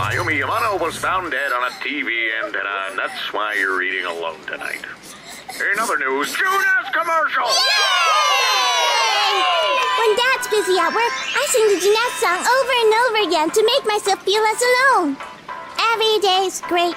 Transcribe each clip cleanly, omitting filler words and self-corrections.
Mayumi Yamano was found dead on a TV antenna, and that's why you're eating alone tonight. In other news, Judas commercial! When Dad's busy at work, I sing the Jeanette song over and over again to make myself feel less alone. Every day's great.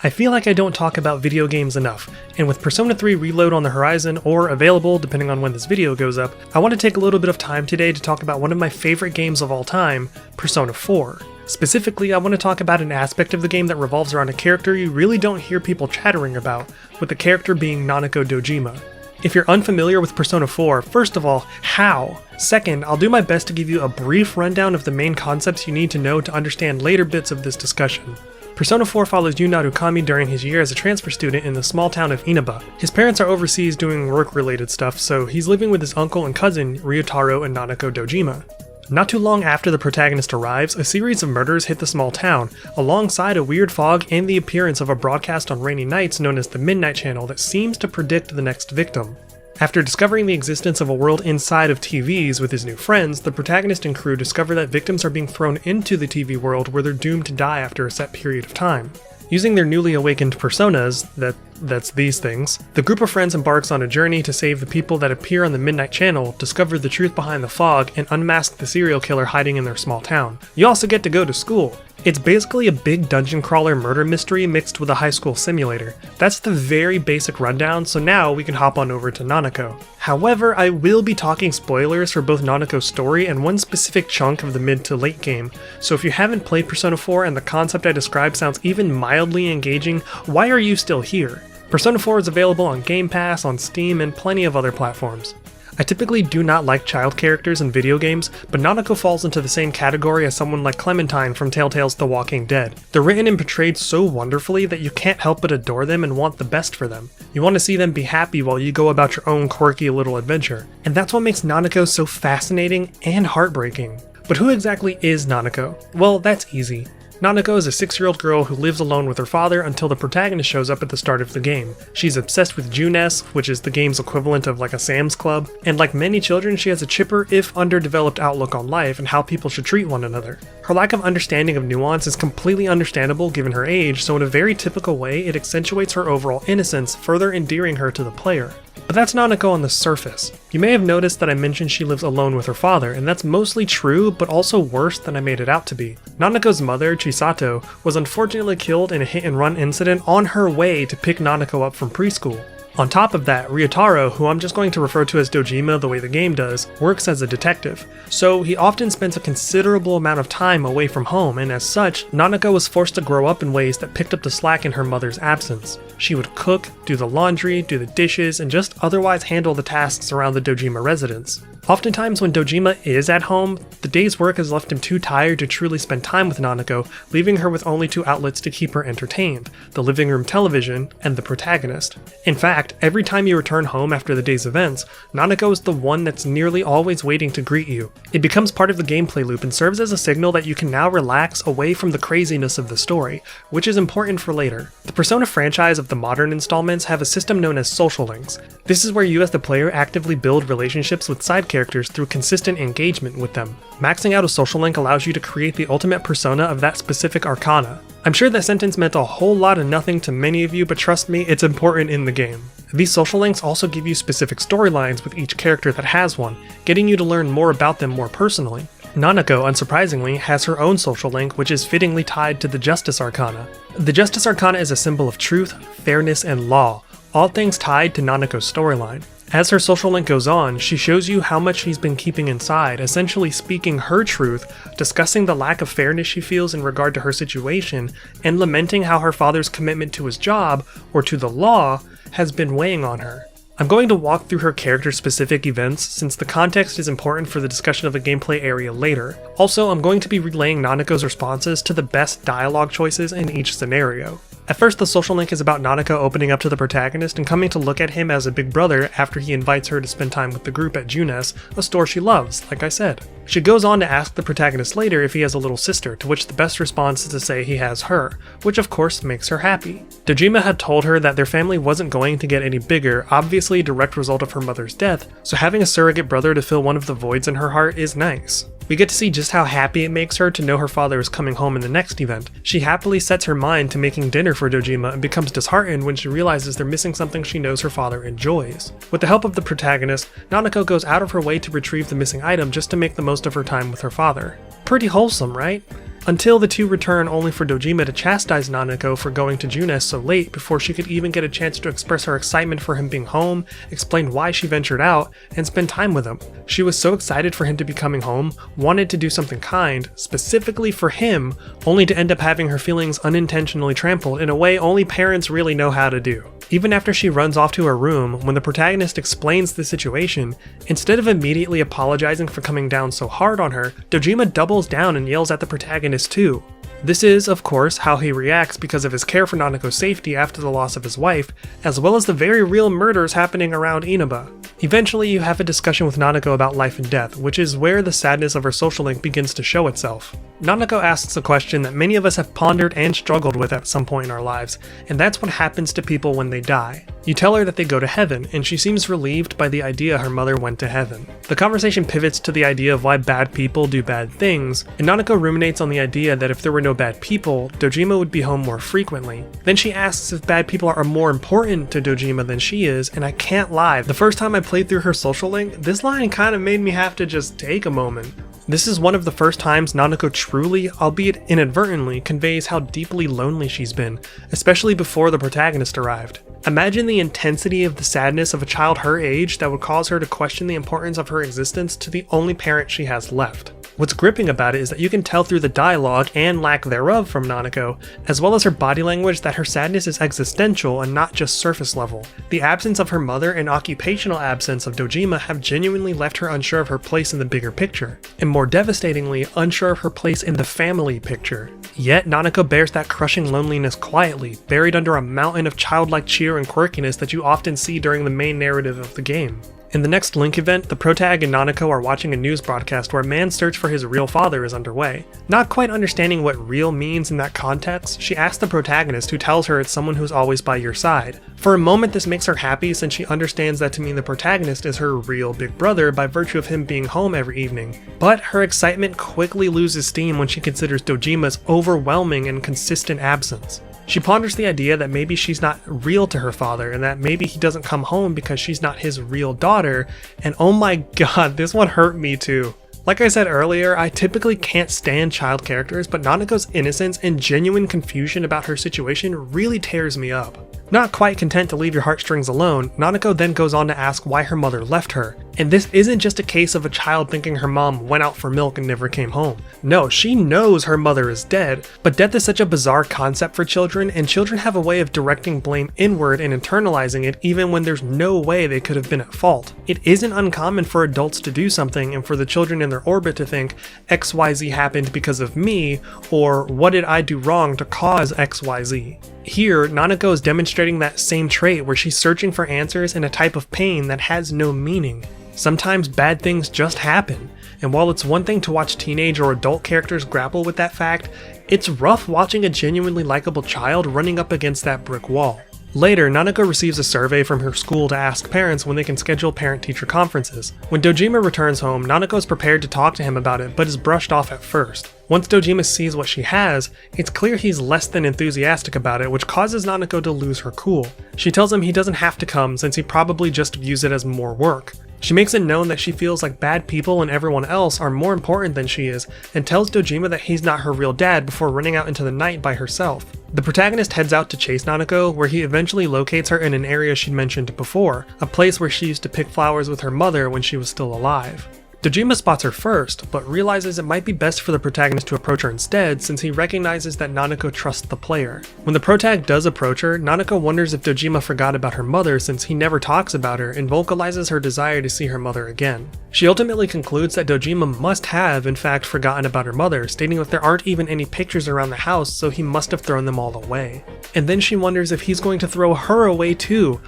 I feel like I don't talk about video games enough, and with Persona 3 Reload on the horizon, or available depending on when this video goes up, I want to take a little bit of time today to talk about one of my favorite games of all time, Persona 4. Specifically, I want to talk about an aspect of the game that revolves around a character you really don't hear people chattering about, with the character being Nanako Dojima. If you're unfamiliar with Persona 4, first of all, how? Second, I'll do my best to give you a brief rundown of the main concepts you need to know to understand later bits of this discussion. Persona 4 follows Yu Narukami during his year as a transfer student in the small town of Inaba. His parents are overseas doing work-related stuff, so he's living with his uncle and cousin, Ryotaro and Nanako Dojima. Not too long after the protagonist arrives, a series of murders hit the small town, alongside a weird fog and the appearance of a broadcast on rainy nights known as the Midnight Channel that seems to predict the next victim. After discovering the existence of a world inside of TVs with his new friends, the protagonist and crew discover that victims are being thrown into the TV world where they're doomed to die after a set period of time. Using their newly awakened personas, that's these things, the group of friends embarks on a journey to save the people that appear on the Midnight Channel, discover the truth behind the fog, and unmask the serial killer hiding in their small town. You also get to go to school. It's basically a big dungeon crawler murder mystery mixed with a high school simulator. That's the very basic rundown, so now we can hop on over to Nanako. However, I will be talking spoilers for both Nanako's story and one specific chunk of the mid to late game, so if you haven't played Persona 4 and the concept I described sounds even mildly engaging, why are you still here? Persona 4 is available on Game Pass, on Steam, and plenty of other platforms. I typically do not like child characters in video games, but Nanako falls into the same category as someone like Clementine from Telltale's The Walking Dead. They're written and portrayed so wonderfully that you can't help but adore them and want the best for them. You want to see them be happy while you go about your own quirky little adventure. And that's what makes Nanako so fascinating and heartbreaking. But who exactly is Nanako? Well, that's easy. Nanako is a 6-year-old girl who lives alone with her father until the protagonist shows up at the start of the game. She's obsessed with Junes, which is the game's equivalent of like a Sam's Club, and like many children, she has a chipper, if underdeveloped outlook on life and how people should treat one another. Her lack of understanding of nuance is completely understandable given her age, so in a very typical way, it accentuates her overall innocence, further endearing her to the player. But that's Nanako on the surface. You may have noticed that I mentioned she lives alone with her father, and that's mostly true, but also worse than I made it out to be. Nanako's mother, Chisato, was unfortunately killed in a hit-and-run incident on her way to pick Nanako up from preschool. On top of that, Ryotaro, who I'm just going to refer to as Dojima the way the game does, works as a detective. So he often spends a considerable amount of time away from home, and as such, Nanako was forced to grow up in ways that picked up the slack in her mother's absence. She would cook, do the laundry, do the dishes, and just otherwise handle the tasks around the Dojima residence. Oftentimes when Dojima is at home, the day's work has left him too tired to truly spend time with Nanako, leaving her with only two outlets to keep her entertained, the living room television and the protagonist. In fact, every time you return home after the day's events, Nanako is the one that's nearly always waiting to greet you. It becomes part of the gameplay loop and serves as a signal that you can now relax away from the craziness of the story, which is important for later. The Persona franchise of the modern installments have a system known as social links. This is where you as the player actively build relationships with side characters through consistent engagement with them. Maxing out a social link allows you to create the ultimate persona of that specific arcana. I'm sure that sentence meant a whole lot of nothing to many of you, but trust me, it's important in the game. These social links also give you specific storylines with each character that has one, getting you to learn more about them more personally. Nanako, unsurprisingly, has her own social link, which is fittingly tied to the Justice Arcana. The Justice Arcana is a symbol of truth, fairness, and law, all things tied to Nanako's storyline. As her social link goes on, she shows you how much she's been keeping inside, essentially speaking her truth, discussing the lack of fairness she feels in regard to her situation, and lamenting how her father's commitment to his job, or to the law, has been weighing on her. I'm going to walk through her character-specific events, since the context is important for the discussion of the gameplay area later. Also, I'm going to be relaying Nanako's responses to the best dialogue choices in each scenario. At first, the social link is about Nanako opening up to the protagonist and coming to look at him as a big brother after he invites her to spend time with the group at Junes, a store she loves, like I said. She goes on to ask the protagonist later if he has a little sister, to which the best response is to say he has her, which of course makes her happy. Dojima had told her that their family wasn't going to get any bigger, obviously a direct result of her mother's death, so having a surrogate brother to fill one of the voids in her heart is nice. We get to see just how happy it makes her to know her father is coming home in the next event. She happily sets her mind to making dinner for Dojima and becomes disheartened when she realizes they're missing something she knows her father enjoys. With the help of the protagonist, Nanako goes out of her way to retrieve the missing item just to make the most of her time with her father. Pretty wholesome, right? Until the two return only for Dojima to chastise Nanako for going to Junes so late before she could even get a chance to express her excitement for him being home, explain why she ventured out, and spend time with him. She was so excited for him to be coming home, wanted to do something kind, specifically for him, only to end up having her feelings unintentionally trampled in a way only parents really know how to do. Even after she runs off to her room, when the protagonist explains the situation, instead of immediately apologizing for coming down so hard on her, Dojima doubles down and yells at the protagonist too. This is, of course, how he reacts because of his care for Nanako's safety after the loss of his wife, as well as the very real murders happening around Inaba. Eventually, you have a discussion with Nanako about life and death, which is where the sadness of her social link begins to show itself. Nanako asks a question that many of us have pondered and struggled with at some point in our lives, and that's what happens to people when they die. You tell her that they go to heaven, and she seems relieved by the idea her mother went to heaven. The conversation pivots to the idea of why bad people do bad things, and Nanako ruminates on the idea that if there were no bad people, Dojima would be home more frequently. Then she asks if bad people are more important to Dojima than she is, and I can't lie, the first time I played through her social link, this line kind of made me have to just take a moment. This is one of the first times Nanako truly, albeit inadvertently, conveys how deeply lonely she's been, especially before the protagonist arrived. Imagine the intensity of the sadness of a child her age that would cause her to question the importance of her existence to the only parent she has left. What's gripping about it is that you can tell through the dialogue and lack thereof from Nanako, as well as her body language, that her sadness is existential and not just surface level. The absence of her mother and occupational absence of Dojima have genuinely left her unsure of her place in the bigger picture, and more devastatingly, unsure of her place in the family picture. Yet Nanako bears that crushing loneliness quietly, buried under a mountain of childlike cheer and quirkiness that you often see during the main narrative of the game. In the next Link event, the protag and Nanako are watching a news broadcast where a man's search for his real father is underway. Not quite understanding what real means in that context, she asks the protagonist, who tells her it's someone who's always by your side. For a moment, this makes her happy since she understands that to mean the protagonist is her real big brother by virtue of him being home every evening. But her excitement quickly loses steam when she considers Dojima's overwhelming and consistent absence. She ponders the idea that maybe she's not real to her father, and that maybe he doesn't come home because she's not his real daughter, and oh my god, this one hurt me too. Like I said earlier, I typically can't stand child characters, but Nanako's innocence and genuine confusion about her situation really tears me up. Not quite content to leave your heartstrings alone, Nanako then goes on to ask why her mother left her. And this isn't just a case of a child thinking her mom went out for milk and never came home. No, she knows her mother is dead, but death is such a bizarre concept for children, and children have a way of directing blame inward and internalizing it even when there's no way they could have been at fault. It isn't uncommon for adults to do something and for the children in their orbit to think XYZ happened because of me, or what did I do wrong to cause XYZ. Here, Nanako is demonstrating that same trait where she's searching for answers in a type of pain that has no meaning. Sometimes bad things just happen, and while it's one thing to watch teenage or adult characters grapple with that fact, it's rough watching a genuinely likable child running up against that brick wall. Later, Nanako receives a survey from her school to ask parents when they can schedule parent-teacher conferences. When Dojima returns home, Nanako is prepared to talk to him about it, but is brushed off at first. Once Dojima sees what she has, it's clear he's less than enthusiastic about it, which causes Nanako to lose her cool. She tells him he doesn't have to come since he probably just views it as more work. She makes it known that she feels like bad people and everyone else are more important than she is, and tells Dojima that he's not her real dad before running out into the night by herself. The protagonist heads out to chase Nanako, where he eventually locates her in an area she'd mentioned before, a place where she used to pick flowers with her mother when she was still alive. Dojima spots her first, but realizes it might be best for the protagonist to approach her instead since he recognizes that Nanako trusts the player. When the protag does approach her, Nanako wonders if Dojima forgot about her mother since he never talks about her and vocalizes her desire to see her mother again. She ultimately concludes that Dojima must have, in fact, forgotten about her mother, stating that there aren't even any pictures around the house, so he must have thrown them all away. And then she wonders if he's going to throw her away too.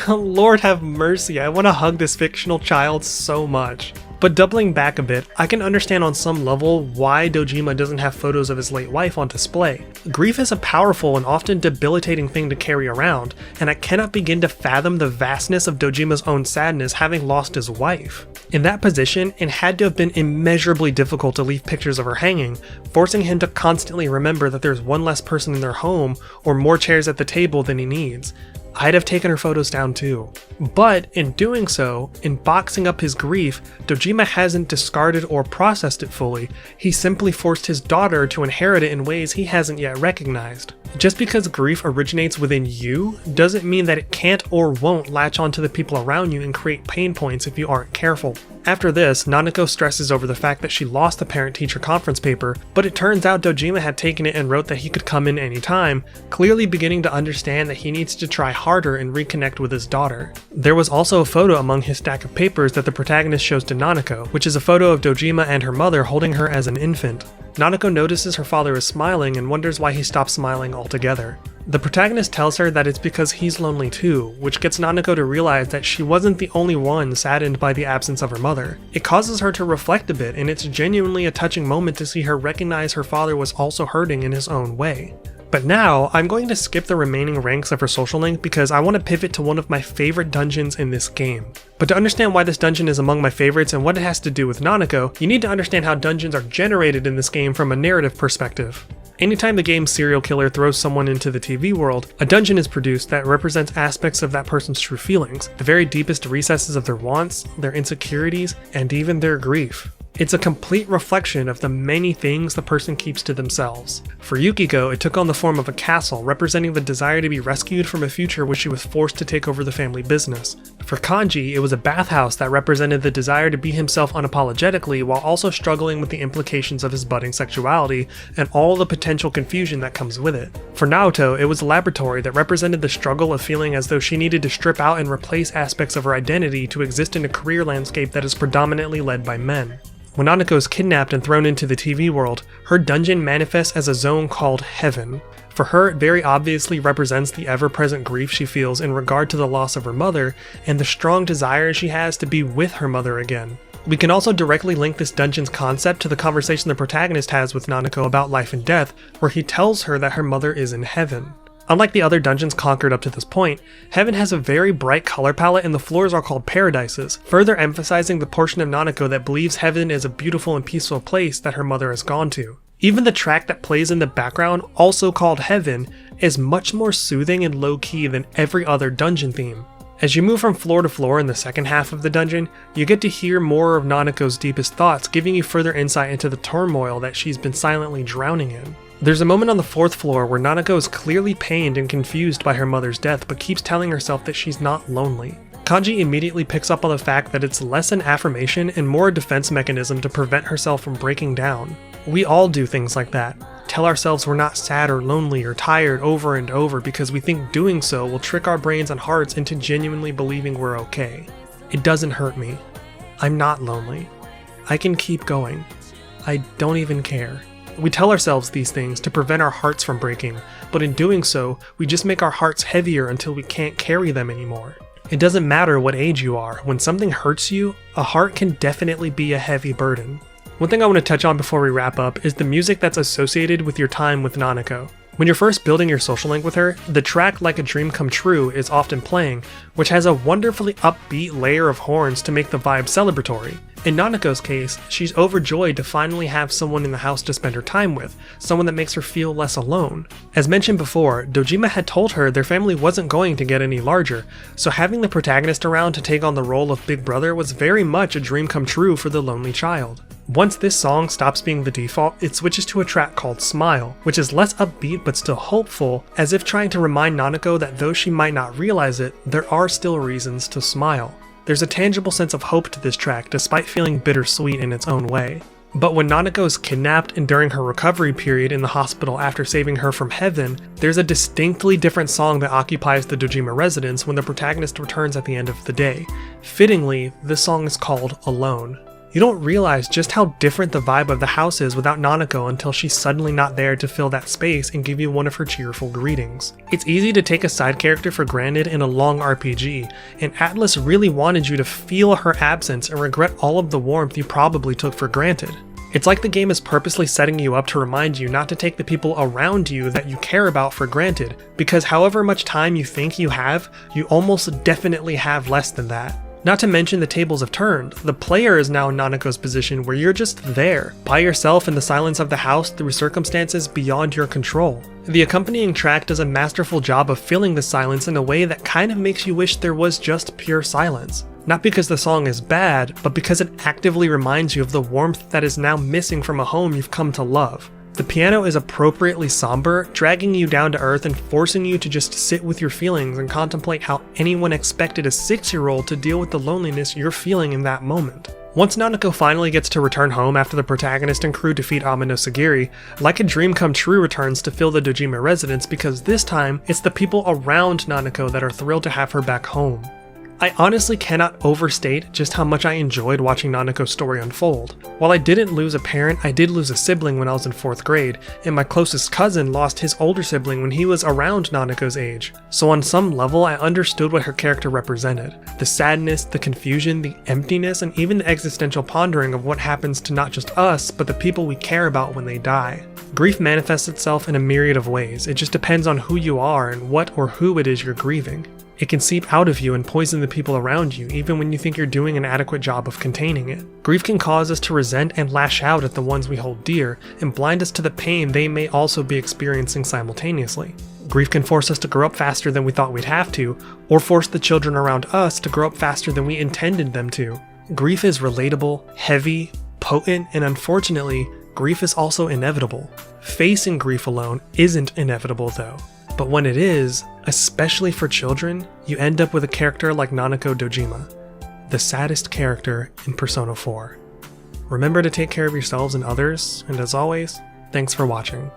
Lord have mercy, I want to hug this fictional child so much. But doubling back a bit, I can understand on some level why Dojima doesn't have photos of his late wife on display. Grief is a powerful and often debilitating thing to carry around, and I cannot begin to fathom the vastness of Dojima's own sadness having lost his wife. In that position, it had to have been immeasurably difficult to leave pictures of her hanging, forcing him to constantly remember that there's one less person in their home or more chairs at the table than he needs. I'd have taken her photos down too. But in doing so, in boxing up his grief, Dojima hasn't discarded or processed it fully, he simply forced his daughter to inherit it in ways he hasn't yet recognized. Just because grief originates within you, doesn't mean that it can't or won't latch onto the people around you and create pain points if you aren't careful. After this, Nanako stresses over the fact that she lost the parent-teacher conference paper, but it turns out Dojima had taken it and wrote that he could come in any time, clearly beginning to understand that he needs to try harder and reconnect with his daughter. There was also a photo among his stack of papers that the protagonist shows to Nanako, which is a photo of Dojima and her mother holding her as an infant. Nanako notices her father is smiling and wonders why he stopped smiling altogether. The protagonist tells her that it's because he's lonely too, which gets Nanako to realize that she wasn't the only one saddened by the absence of her mother. It causes her to reflect a bit, and it's genuinely a touching moment to see her recognize her father was also hurting in his own way. But now, I'm going to skip the remaining ranks of her social link because I want to pivot to one of my favorite dungeons in this game. But to understand why this dungeon is among my favorites and what it has to do with Nanako, you need to understand how dungeons are generated in this game from a narrative perspective. Anytime the game's serial killer throws someone into the TV world, a dungeon is produced that represents aspects of that person's true feelings, the very deepest recesses of their wants, their insecurities, and even their grief. It's a complete reflection of the many things the person keeps to themselves. For Yukiko, it took on the form of a castle, representing the desire to be rescued from a future where she was forced to take over the family business. For Kanji, it was a bathhouse that represented the desire to be himself unapologetically while also struggling with the implications of his budding sexuality and all the potential confusion that comes with it. For Naoto, it was a laboratory that represented the struggle of feeling as though she needed to strip out and replace aspects of her identity to exist in a career landscape that is predominantly led by men. When Nanako is kidnapped and thrown into the TV world, her dungeon manifests as a zone called Heaven. For her, it very obviously represents the ever-present grief she feels in regard to the loss of her mother, and the strong desire she has to be with her mother again. We can also directly link this dungeon's concept to the conversation the protagonist has with Nanako about life and death, where he tells her that her mother is in heaven. Unlike the other dungeons conquered up to this point, Heaven has a very bright color palette and the floors are called paradises, further emphasizing the portion of Nanako that believes Heaven is a beautiful and peaceful place that her mother has gone to. Even the track that plays in the background, also called Heaven, is much more soothing and low-key than every other dungeon theme. As you move from floor to floor in the second half of the dungeon, you get to hear more of Nanako's deepest thoughts, giving you further insight into the turmoil that she's been silently drowning in. There's a moment on the fourth floor where Nanako is clearly pained and confused by her mother's death but keeps telling herself that she's not lonely. Kanji immediately picks up on the fact that it's less an affirmation and more a defense mechanism to prevent herself from breaking down. We all do things like that. Tell ourselves we're not sad or lonely or tired over and over because we think doing so will trick our brains and hearts into genuinely believing we're okay. It doesn't hurt me. I'm not lonely. I can keep going. I don't even care. We tell ourselves these things to prevent our hearts from breaking, but in doing so, we just make our hearts heavier until we can't carry them anymore. It doesn't matter what age you are, when something hurts you, a heart can definitely be a heavy burden. One thing I want to touch on before we wrap up is the music that's associated with your time with Nanako. When you're first building your social link with her, the track Like a Dream Come True is often playing, which has a wonderfully upbeat layer of horns to make the vibe celebratory. In Nanako's case, she's overjoyed to finally have someone in the house to spend her time with, someone that makes her feel less alone. As mentioned before, Dojima had told her their family wasn't going to get any larger, so having the protagonist around to take on the role of big brother was very much a dream come true for the lonely child. Once this song stops being the default, it switches to a track called Smile, which is less upbeat but still hopeful, as if trying to remind Nanako that though she might not realize it, there are still reasons to smile. There's a tangible sense of hope to this track despite feeling bittersweet in its own way. But when Nanako is kidnapped and during her recovery period in the hospital after saving her from heaven, there's a distinctly different song that occupies the Dojima residence when the protagonist returns at the end of the day. Fittingly, this song is called Alone. You don't realize just how different the vibe of the house is without Nanako until she's suddenly not there to fill that space and give you one of her cheerful greetings. It's easy to take a side character for granted in a long RPG, and Atlus really wanted you to feel her absence and regret all of the warmth you probably took for granted. It's like the game is purposely setting you up to remind you not to take the people around you that you care about for granted, because however much time you think you have, you almost definitely have less than that. Not to mention the tables have turned. The player is now in Nanako's position where you're just there, by yourself in the silence of the house through circumstances beyond your control. The accompanying track does a masterful job of filling the silence in a way that kind of makes you wish there was just pure silence. Not because the song is bad, but because it actively reminds you of the warmth that is now missing from a home you've come to love. The piano is appropriately somber, dragging you down to earth and forcing you to just sit with your feelings and contemplate how anyone expected a 6-year-old to deal with the loneliness you're feeling in that moment. Once Nanako finally gets to return home after the protagonist and crew defeat Amano Sagiri, Like a Dream Come True returns to fill the Dojima residence because this time, it's the people around Nanako that are thrilled to have her back home. I honestly cannot overstate just how much I enjoyed watching Nanako's story unfold. While I didn't lose a parent, I did lose a sibling when I was in 4th grade, and my closest cousin lost his older sibling when he was around Nanako's age. So on some level, I understood what her character represented. The sadness, the confusion, the emptiness, and even the existential pondering of what happens to not just us, but the people we care about when they die. Grief manifests itself in a myriad of ways. It just depends on who you are and what or who it is you're grieving. It can seep out of you and poison the people around you, even when you think you're doing an adequate job of containing it. Grief can cause us to resent and lash out at the ones we hold dear, and blind us to the pain they may also be experiencing simultaneously. Grief can force us to grow up faster than we thought we'd have to, or force the children around us to grow up faster than we intended them to. Grief is relatable, heavy, potent, and unfortunately, grief is also inevitable. Facing grief alone isn't inevitable though. But when it is, especially for children, you end up with a character like Nanako Dojima, the saddest character in Persona 4. Remember to take care of yourselves and others, and as always, thanks for watching.